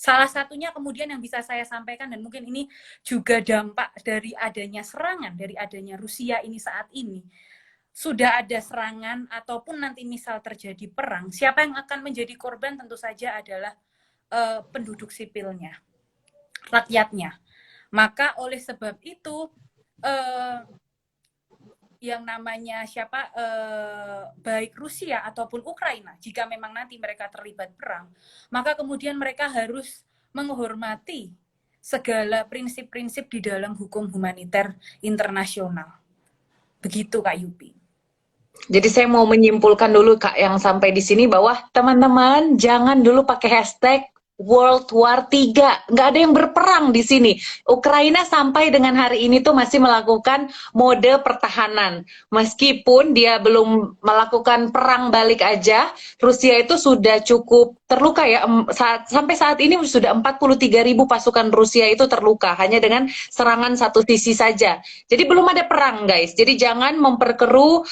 Speaker 2: Salah satunya kemudian yang bisa saya sampaikan, dan mungkin ini juga dampak dari adanya serangan, dari adanya Rusia ini saat ini, sudah ada serangan ataupun nanti misal terjadi perang, siapa yang akan menjadi korban tentu saja adalah penduduk sipilnya, rakyatnya. Maka oleh sebab itu yang namanya baik Rusia ataupun Ukraina, jika memang nanti mereka terlibat perang, maka kemudian mereka harus menghormati segala prinsip-prinsip di dalam hukum humaniter internasional. Begitu Kak Yupi.
Speaker 1: Jadi saya mau menyimpulkan dulu Kak yang sampai di sini bahwa teman-teman jangan dulu pakai hashtag World War 3. Nggak ada yang berperang di sini. Ukraina sampai dengan hari ini tuh masih melakukan mode pertahanan. Meskipun dia belum melakukan perang balik aja, Rusia itu sudah cukup terluka ya. Sampai saat ini sudah 43.000 pasukan Rusia itu terluka hanya dengan serangan satu sisi saja. Jadi belum ada perang guys. Jadi jangan memperkeruh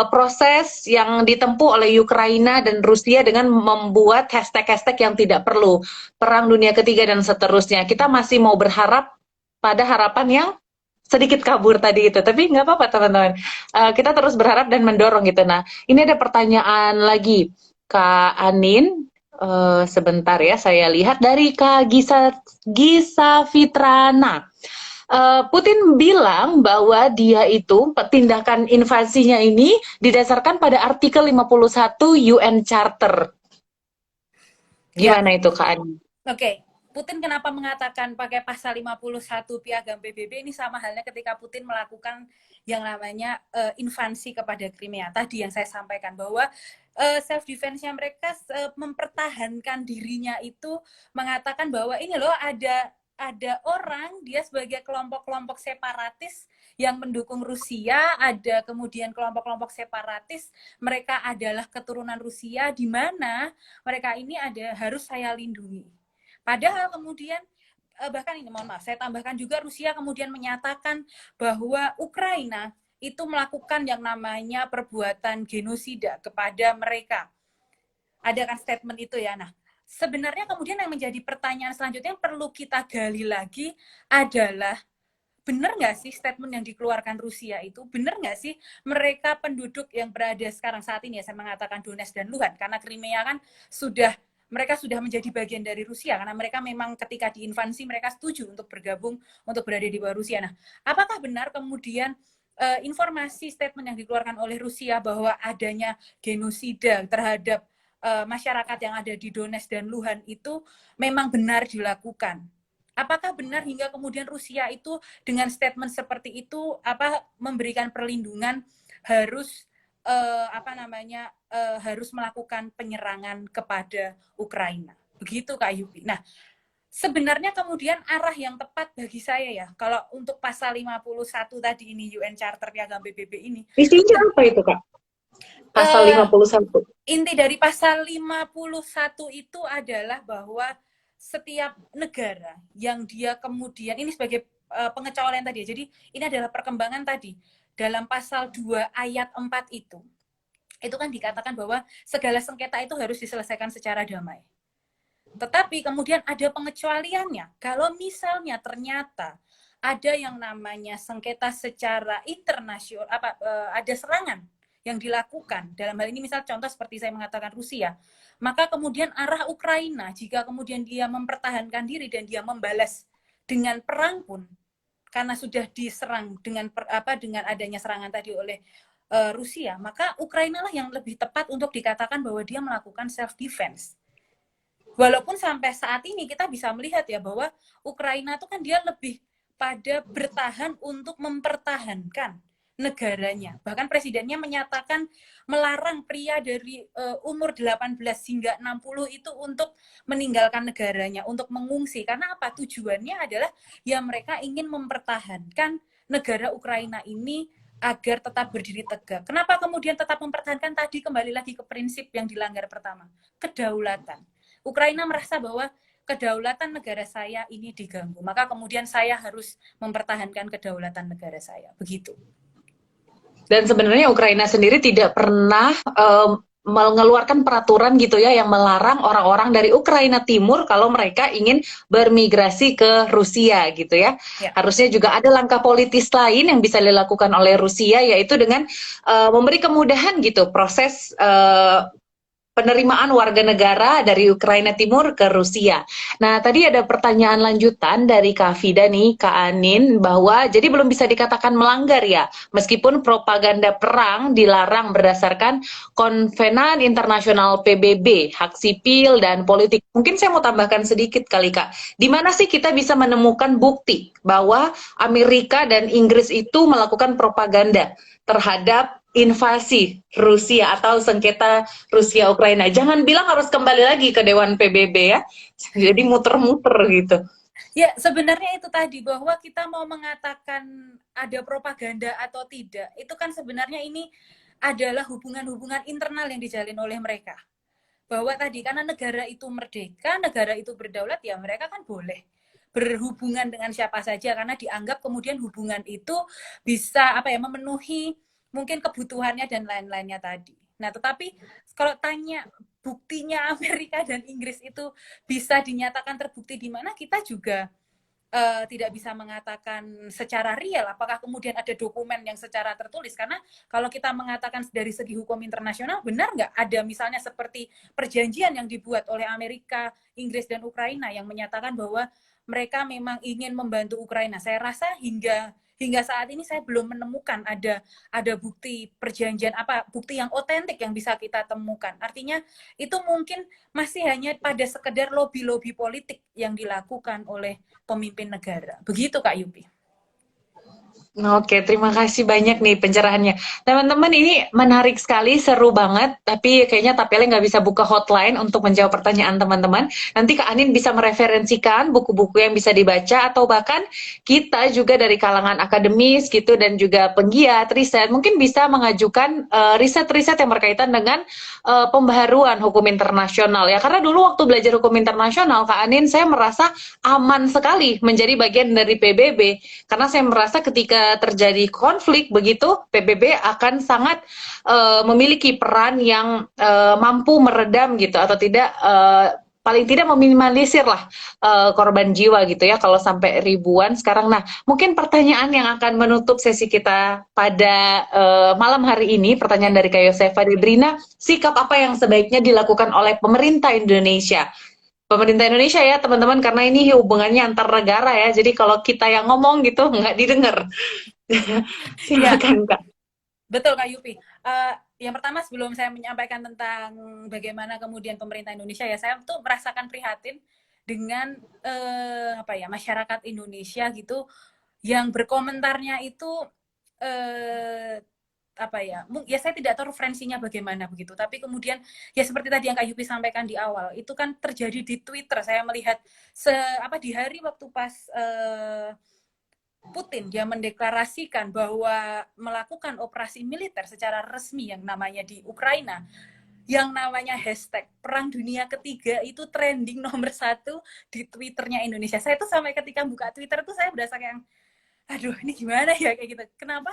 Speaker 1: proses yang ditempuh oleh Ukraina dan Rusia dengan membuat hashtag-hashtag yang tidak perlu. Perang Dunia Ketiga dan seterusnya. Kita masih mau berharap pada harapan yang sedikit kabur tadi itu. Tapi nggak apa-apa teman-teman. Kita terus berharap dan mendorong gitu. Nah, ini ada pertanyaan lagi. Kak Anin, sebentar ya saya lihat dari Kak Gisa Fitrana. Putin bilang bahwa dia itu tindakan invasinya ini didasarkan pada artikel 51 UN Charter. Gimana itu Kak Ani?
Speaker 2: Oke. Putin kenapa mengatakan pakai pasal 51 Piagam PBB ini sama halnya ketika Putin melakukan yang namanya invasi kepada Crimea. Tadi yang saya sampaikan bahwa self defense-nya mereka mempertahankan dirinya itu mengatakan bahwa ini loh ada orang dia sebagai kelompok-kelompok separatis yang mendukung Rusia, ada kemudian kelompok-kelompok separatis, mereka adalah keturunan Rusia di mana mereka ini harus saya lindungi. Padahal kemudian bahkan ini mohon maaf, saya tambahkan juga Rusia kemudian menyatakan bahwa Ukraina itu melakukan yang namanya perbuatan genosida kepada mereka. Ada kan statement itu ya. Nah, sebenarnya kemudian yang menjadi pertanyaan selanjutnya yang perlu kita gali lagi adalah benar nggak sih statement yang dikeluarkan Rusia itu? Benar nggak sih mereka penduduk yang berada sekarang saat ini, ya saya mengatakan Donetsk dan Luhansk, karena Crimea kan mereka sudah menjadi bagian dari Rusia, karena mereka memang ketika diinvasi mereka setuju untuk bergabung, untuk berada di bawah Rusia. Nah, apakah benar kemudian informasi statement yang dikeluarkan oleh Rusia bahwa adanya genosida terhadap masyarakat yang ada di Donetsk dan Luhansk itu memang benar dilakukan? Apakah benar hingga kemudian Rusia itu dengan statement seperti itu memberikan perlindungan harus harus melakukan penyerangan kepada Ukraina? Begitu Kak Yupi. Nah, sebenarnya kemudian arah yang tepat bagi saya ya, kalau untuk pasal 51 tadi ini UN Charter Piagam PBB ini.
Speaker 1: Isinya apa itu Kak? Pasal 51.
Speaker 2: Inti dari pasal 51 itu adalah bahwa setiap negara yang dia kemudian, ini sebagai pengecualian tadi ya, jadi ini adalah perkembangan tadi. Dalam pasal 2 ayat 4 itu kan dikatakan bahwa segala sengketa itu harus diselesaikan secara damai. Tetapi kemudian ada pengecualiannya. Kalau misalnya ternyata ada yang namanya sengketa secara internasional, ada serangan yang dilakukan, dalam hal ini misal contoh seperti saya mengatakan Rusia, maka kemudian arah Ukraina, jika kemudian dia mempertahankan diri dan dia membalas dengan perang pun, karena sudah diserang dengan adanya serangan tadi oleh Rusia, maka Ukraina lah yang lebih tepat untuk dikatakan bahwa dia melakukan self defense. Walaupun sampai saat ini kita bisa melihat ya bahwa Ukraina itu kan dia lebih pada bertahan untuk mempertahankan negaranya. Bahkan presidennya menyatakan melarang pria dari umur 18 hingga 60 itu untuk meninggalkan negaranya, untuk mengungsi. Karena apa? Tujuannya adalah ya mereka ingin mempertahankan negara Ukraina ini agar tetap berdiri tegak. Kenapa kemudian tetap mempertahankan? Tadi kembali lagi ke prinsip yang dilanggar pertama, kedaulatan. Ukraina merasa bahwa kedaulatan negara saya ini diganggu, maka kemudian saya harus mempertahankan kedaulatan negara saya. Begitu.
Speaker 1: Dan sebenarnya Ukraina sendiri tidak pernah mengeluarkan peraturan gitu ya yang melarang orang-orang dari Ukraina Timur kalau mereka ingin bermigrasi ke Rusia gitu ya.
Speaker 2: Ya.
Speaker 1: Harusnya juga ada langkah politis lain yang bisa dilakukan oleh Rusia yaitu dengan memberi kemudahan gitu proses penerimaan warga negara dari Ukraina Timur ke Rusia. Nah, tadi ada pertanyaan lanjutan dari Kak Fida nih, Kak Anin, bahwa jadi belum bisa dikatakan melanggar ya, meskipun propaganda perang dilarang berdasarkan Konvenan Internasional PBB, hak sipil dan politik. Mungkin saya mau tambahkan sedikit kali Kak, di mana sih kita bisa menemukan bukti bahwa Amerika dan Inggris itu melakukan propaganda terhadap invasi Rusia atau sengketa Rusia Ukraina. Jangan bilang harus kembali lagi ke Dewan PBB ya. Jadi muter-muter gitu.
Speaker 2: Ya, sebenarnya itu tadi bahwa kita mau mengatakan ada propaganda atau tidak, itu kan sebenarnya ini adalah hubungan-hubungan internal yang dijalin oleh mereka. Bahwa tadi karena negara itu merdeka, negara itu berdaulat, ya mereka kan boleh berhubungan dengan siapa saja karena dianggap kemudian hubungan itu bisa apa ya memenuhi mungkin kebutuhannya dan lain-lainnya tadi. Nah, tetapi kalau tanya buktinya Amerika dan Inggris itu bisa dinyatakan terbukti di mana, kita juga tidak bisa mengatakan secara real apakah kemudian ada dokumen yang secara tertulis, karena kalau kita mengatakan dari segi hukum internasional, benar nggak ada misalnya seperti perjanjian yang dibuat oleh Amerika, Inggris, dan Ukraina yang menyatakan bahwa mereka memang ingin membantu Ukraina. Saya rasa hingga saat ini saya belum menemukan ada bukti perjanjian apa bukti yang otentik yang bisa kita temukan. Artinya itu mungkin masih hanya pada sekedar lobby-lobby politik yang dilakukan oleh pemimpin negara. Begitu Kak Yupi.
Speaker 1: Oke, terima kasih banyak nih pencerahannya. Teman-teman, ini menarik sekali, seru banget. Tapi kayaknya Tapele nggak bisa buka hotline untuk menjawab pertanyaan teman-teman. Nanti Kak Anin bisa mereferensikan buku-buku yang bisa dibaca, atau bahkan kita juga dari kalangan akademis gitu dan juga penggiat riset mungkin bisa mengajukan riset-riset yang berkaitan dengan pembaharuan hukum internasional ya. Karena dulu waktu belajar hukum internasional, Kak Anin, saya merasa aman sekali menjadi bagian dari PBB. Karena saya merasa ketika terjadi konflik begitu, PBB akan sangat memiliki peran yang mampu meredam gitu atau tidak paling tidak meminimalisir lah korban jiwa gitu ya kalau sampai ribuan sekarang. Nah, mungkin pertanyaan yang akan menutup sesi kita pada malam hari ini, pertanyaan dari Kak Yosefa Debrina, sikap apa yang sebaiknya dilakukan oleh pemerintah Indonesia? Pemerintah Indonesia ya teman-teman, karena ini hubungannya antar negara ya, jadi kalau kita yang ngomong gitu nggak didengar.
Speaker 2: Ya,
Speaker 1: Silakan Kak.
Speaker 2: betul Kak Yupi. Yang pertama sebelum saya menyampaikan tentang bagaimana kemudian pemerintah Indonesia, ya saya tuh merasakan prihatin dengan apa ya masyarakat Indonesia gitu yang berkomentarnya itu apa ya, ya saya tidak tahu referensinya bagaimana begitu, tapi kemudian ya seperti tadi yang Kak Yupi sampaikan di awal, itu kan terjadi di Twitter. Saya melihat di hari waktu pas Putin dia mendeklarasikan bahwa melakukan operasi militer secara resmi yang namanya di Ukraina, yang namanya hashtag Perang Dunia Ketiga itu trending nomor 1 di Twitternya Indonesia. Saya tuh sampai ketika buka Twitter tuh saya berasa kayak, aduh ini gimana ya kayak gitu. Kenapa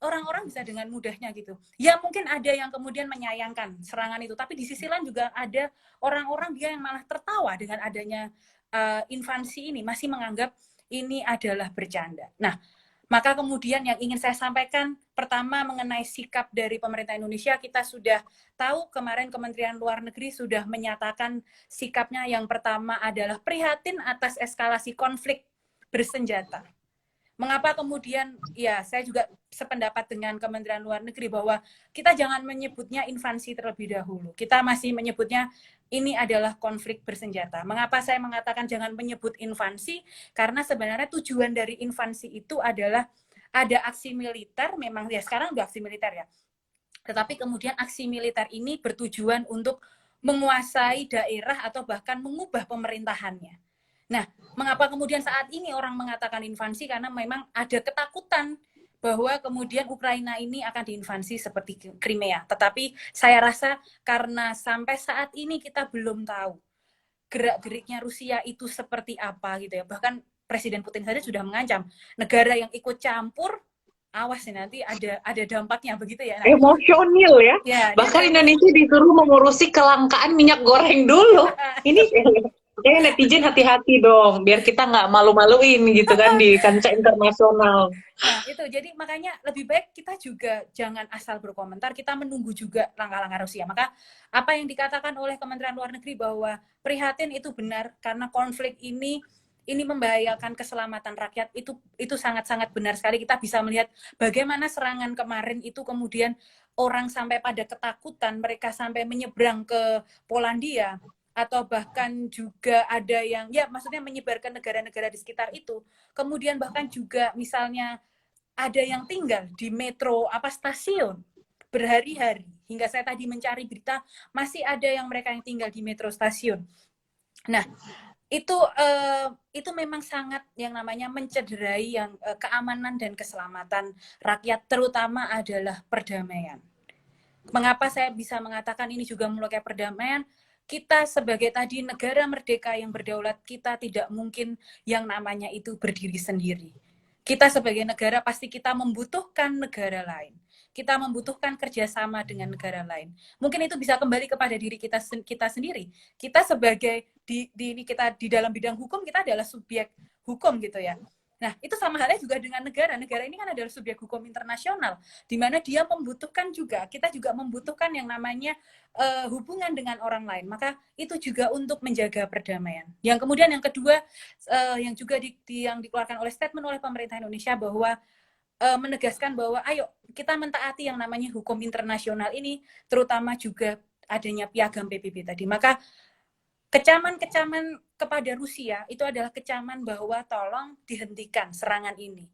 Speaker 2: orang-orang bisa dengan mudahnya gitu? Ya mungkin ada yang kemudian menyayangkan serangan itu, tapi di sisi lain juga ada orang-orang dia yang malah tertawa dengan adanya invasi ini, masih menganggap ini adalah bercanda. Nah, maka kemudian yang ingin saya sampaikan, pertama mengenai sikap dari pemerintah Indonesia, kita sudah tahu kemarin Kementerian Luar Negeri sudah menyatakan sikapnya yang pertama adalah prihatin atas eskalasi konflik bersenjata. Mengapa kemudian, ya saya juga sependapat dengan Kementerian Luar Negeri bahwa kita jangan menyebutnya invasi terlebih dahulu. Kita masih menyebutnya ini adalah konflik bersenjata. Mengapa saya mengatakan jangan menyebut invasi? Karena sebenarnya tujuan dari invasi itu adalah ada aksi militer, memang ya sekarang udah aksi militer ya. Tetapi kemudian aksi militer ini bertujuan untuk menguasai daerah atau bahkan mengubah pemerintahannya. Nah, mengapa kemudian saat ini orang mengatakan invasi? Karena memang ada ketakutan bahwa kemudian Ukraina ini akan diinvasi seperti Crimea. Tetapi saya rasa karena sampai saat ini kita belum tahu gerak-geriknya Rusia itu seperti apa gitu ya. Bahkan Presiden Putin saja sudah mengancam negara yang ikut campur awas nih nanti ada dampaknya begitu ya. Nah,
Speaker 1: Emosional ya.
Speaker 2: ya dan
Speaker 1: Bahkan Indonesia disuruh mengurusi kelangkaan minyak goreng dulu. Ini kayak netizen hati-hati dong, biar kita nggak malu-maluin gitu kan di kancah internasional.
Speaker 2: Nah, itu jadi makanya lebih baik kita juga jangan asal berkomentar, kita menunggu juga langkah-langkah Rusia. Maka apa yang dikatakan oleh Kementerian Luar Negeri bahwa prihatin itu benar karena konflik ini membahayakan keselamatan rakyat itu sangat-sangat benar sekali. Kita bisa melihat bagaimana serangan kemarin itu kemudian orang sampai pada ketakutan, mereka sampai menyeberang ke Polandia atau bahkan juga ada yang ya maksudnya menyebar ke negara-negara di sekitar itu. Kemudian bahkan juga misalnya ada yang tinggal di metro apa stasiun berhari-hari. Hingga saya tadi mencari berita masih ada yang mereka yang tinggal di metro stasiun. Nah, itu memang sangat yang namanya mencederai yang keamanan dan keselamatan rakyat, terutama adalah perdamaian. Mengapa saya bisa mengatakan ini juga melukai perdamaian? Kita sebagai tadi negara merdeka yang berdaulat, kita tidak mungkin yang namanya itu berdiri sendiri. Kita sebagai negara pasti kita membutuhkan negara lain. Kita membutuhkan kerjasama dengan negara lain. Mungkin itu bisa kembali kepada diri kita sendiri. Kita sebagai kita di dalam bidang hukum, kita adalah subjek hukum gitu ya. Nah, itu sama halnya juga dengan negara. Negara ini kan adalah subjek hukum internasional, di mana dia membutuhkan juga, kita juga membutuhkan yang namanya hubungan dengan orang lain. Maka itu juga untuk menjaga perdamaian. Yang kemudian yang kedua, yang juga yang dikeluarkan oleh statement oleh pemerintah Indonesia bahwa menegaskan bahwa ayo kita mentaati yang namanya hukum internasional ini, terutama juga adanya piagam PBB tadi. Maka kecaman-kecaman kepada Rusia itu adalah kecaman bahwa tolong dihentikan serangan ini.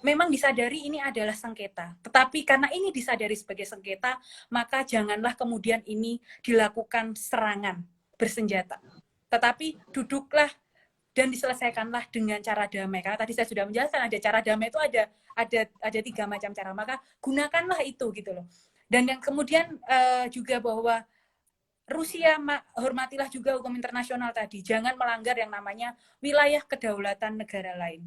Speaker 2: Memang disadari ini adalah sengketa, tetapi karena ini disadari sebagai sengketa, maka janganlah kemudian ini dilakukan serangan bersenjata. Tetapi duduklah dan diselesaikanlah dengan cara damai. Karena tadi saya sudah menjelaskan ada cara damai itu ada 3 macam cara. Maka gunakanlah itu gitu loh. Dan yang kemudian juga bahwa Rusia hormatilah juga hukum internasional tadi. Jangan melanggar yang namanya wilayah kedaulatan negara lain.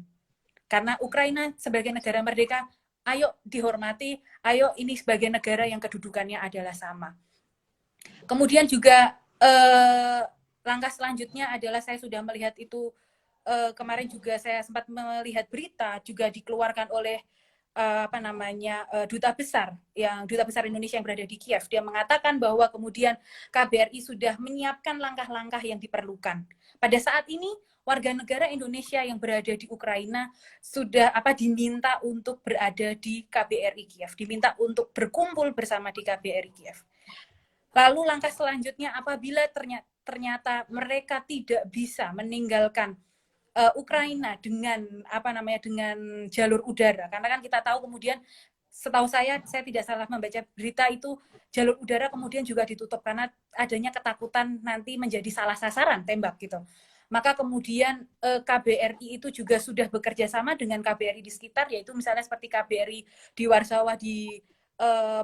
Speaker 2: Karena Ukraina sebagai negara merdeka, ayo dihormati, ayo ini sebagai negara yang kedudukannya adalah sama. Kemudian juga langkah selanjutnya adalah saya sudah melihat itu kemarin juga saya sempat melihat berita juga dikeluarkan oleh duta besar Indonesia yang berada di Kiev. Dia mengatakan bahwa kemudian KBRI sudah menyiapkan langkah-langkah yang diperlukan. Pada saat ini warga negara Indonesia yang berada di Ukraina sudah diminta untuk berada di KBRI Kiev, diminta untuk berkumpul bersama di KBRI Kiev. Lalu langkah selanjutnya apabila ternyata mereka tidak bisa meninggalkan Ukraina dengan dengan jalur udara, karena kan kita tahu kemudian setahu saya tidak salah membaca berita itu jalur udara kemudian juga ditutup karena adanya ketakutan nanti menjadi salah sasaran tembak gitu. Maka kemudian KBRI itu juga sudah bekerja sama dengan KBRI di sekitar, yaitu misalnya seperti KBRI di Warsawa di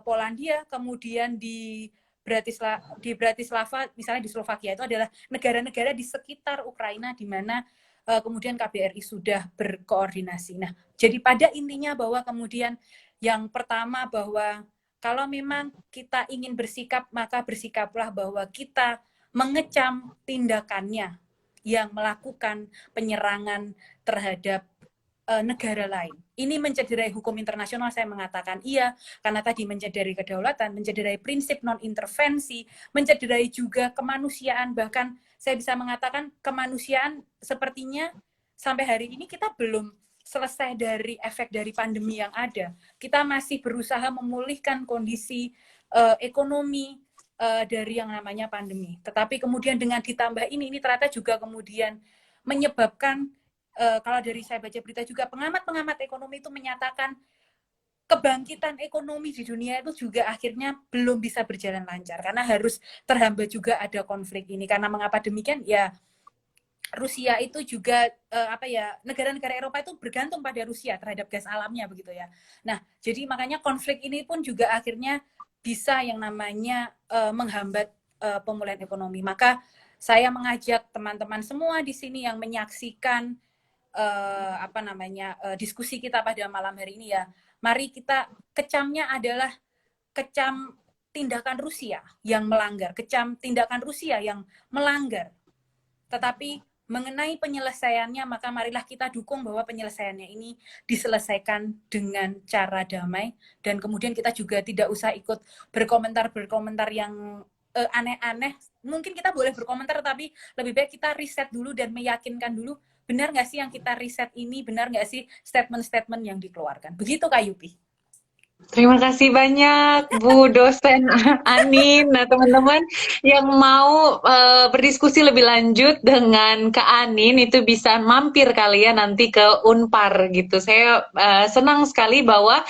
Speaker 2: Polandia, kemudian di Bratislava misalnya di Slovakia, itu adalah negara-negara di sekitar Ukraina di mana kemudian KBRI sudah berkoordinasi. Nah, jadi pada intinya bahwa kemudian yang pertama bahwa kalau memang kita ingin bersikap, maka bersikaplah bahwa kita mengecam tindakannya yang melakukan penyerangan terhadap negara lain. Ini mencederai hukum internasional, saya mengatakan iya, karena tadi mencederai kedaulatan, mencederai prinsip non-intervensi, mencederai juga kemanusiaan, bahkan saya bisa mengatakan kemanusiaan sepertinya sampai hari ini kita belum selesai dari efek dari pandemi yang ada. Kita masih berusaha memulihkan kondisi ekonomi dari yang namanya pandemi. Tetapi kemudian dengan ditambah ini ternyata juga kemudian menyebabkan kalau dari saya baca berita juga pengamat-pengamat ekonomi itu menyatakan kebangkitan ekonomi di dunia itu juga akhirnya belum bisa berjalan lancar karena harus terhambat juga ada konflik ini. Karena mengapa demikian? Ya Rusia itu juga negara-negara Eropa itu bergantung pada Rusia terhadap gas alamnya begitu ya. Nah, jadi makanya konflik ini pun juga akhirnya bisa yang namanya menghambat pemulihan ekonomi. Maka saya mengajak teman-teman semua di sini yang menyaksikan diskusi kita pada malam hari ini ya. Mari kita kecamnya adalah kecam tindakan Rusia yang melanggar, kecam tindakan Rusia yang melanggar. Tetapi mengenai penyelesaiannya, maka marilah kita dukung bahwa penyelesaiannya ini diselesaikan dengan cara damai, dan kemudian kita juga tidak usah ikut berkomentar yang aneh-aneh. Mungkin kita boleh berkomentar, tapi lebih baik kita riset dulu dan meyakinkan dulu, benar nggak sih yang kita riset ini, benar nggak sih statement-statement yang dikeluarkan. Begitu Kak Yupi.
Speaker 1: Terima kasih banyak Bu dosen Anin. Nah, teman-teman yang mau berdiskusi lebih lanjut dengan Kak Anin itu bisa mampir kali ya nanti ke Unpar gitu. Saya senang sekali bahwa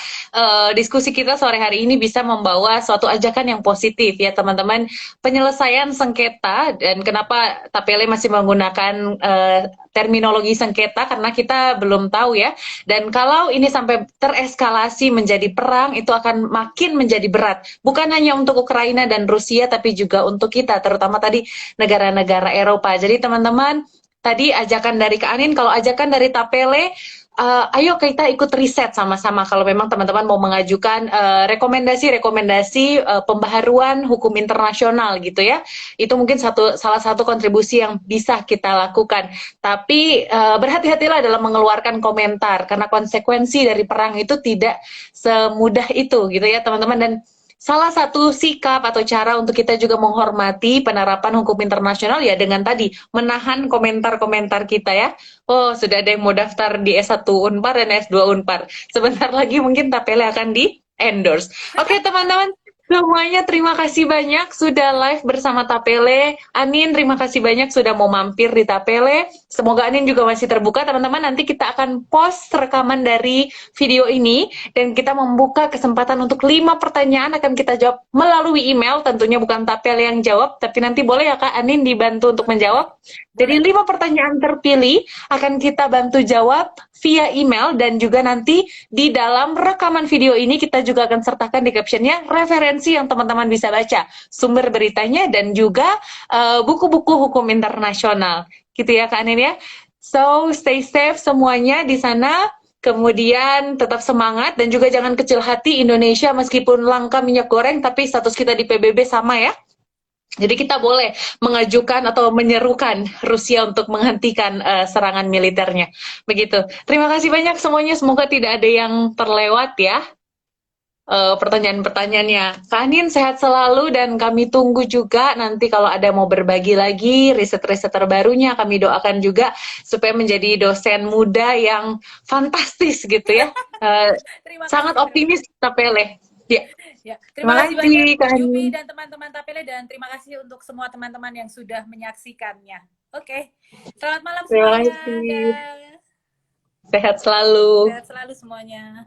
Speaker 1: diskusi kita sore hari ini bisa membawa suatu ajakan yang positif ya teman-teman. Penyelesaian sengketa, dan kenapa Tapele masih menggunakan terminologi sengketa karena kita belum tahu ya. Dan kalau ini sampai tereskalasi menjadi perang, itu akan makin menjadi berat. Bukan hanya untuk Ukraina dan Rusia, tapi juga untuk kita, terutama tadi negara-negara Eropa. Jadi teman-teman, tadi ajakan dari Kak Anin, kalau ajakan dari Tapele, ayo kita ikut riset sama-sama kalau memang teman-teman mau mengajukan rekomendasi-rekomendasi pembaharuan hukum internasional gitu ya. Itu mungkin salah satu kontribusi yang bisa kita lakukan. Tapi berhati-hatilah dalam mengeluarkan komentar karena konsekuensi dari perang itu tidak semudah itu gitu ya teman-teman. Dan salah satu sikap atau cara untuk kita juga menghormati penerapan hukum internasional ya dengan tadi menahan komentar-komentar kita ya. Oh, sudah ada yang mau daftar di S1 Unpar dan S2 Unpar. Sebentar lagi mungkin Tapele akan di endorse. Oke, teman-teman, semuanya terima kasih banyak sudah live bersama Tapele. Anin, terima kasih banyak sudah mau mampir di Tapele. Semoga Anin juga masih terbuka, teman-teman. Nanti kita akan post rekaman dari video ini dan kita membuka kesempatan untuk 5 pertanyaan akan kita jawab melalui email. Tentunya bukan Tapele yang jawab, tapi nanti boleh ya Kak Anin dibantu untuk menjawab. Jadi 5 pertanyaan terpilih akan kita bantu jawab via email, dan juga nanti di dalam rekaman video ini kita juga akan sertakan di captionnya referensi yang teman-teman bisa baca, sumber beritanya, dan juga buku-buku hukum internasional. Gitu ya Kak Anin ya. So, stay safe semuanya di sana. Kemudian tetap semangat dan juga jangan kecil hati. Indonesia meskipun langka minyak goreng, tapi status kita di PBB sama ya. Jadi kita boleh mengajukan atau menyerukan Rusia untuk menghentikan serangan militernya. Begitu. Terima kasih banyak semuanya. Semoga tidak ada yang terlewat ya pertanyaan-pertanyaannya. Kak Anin sehat selalu dan kami tunggu juga nanti kalau ada mau berbagi lagi riset-riset terbarunya. Kami doakan juga supaya menjadi dosen muda yang fantastis gitu ya. Sangat optimis Tapele. Ya.
Speaker 2: Ya,
Speaker 1: Terima
Speaker 2: terima kasih
Speaker 1: kasih
Speaker 2: banyak
Speaker 1: Kak
Speaker 2: Yupi
Speaker 1: Anin.
Speaker 2: dan teman-teman Tapele, dan terima kasih untuk semua teman-teman yang sudah menyaksikannya. Oke, selamat malam
Speaker 1: Terima
Speaker 2: semuanya
Speaker 1: kasih.
Speaker 2: dan
Speaker 1: Sehat selalu.
Speaker 2: sehat selalu semuanya.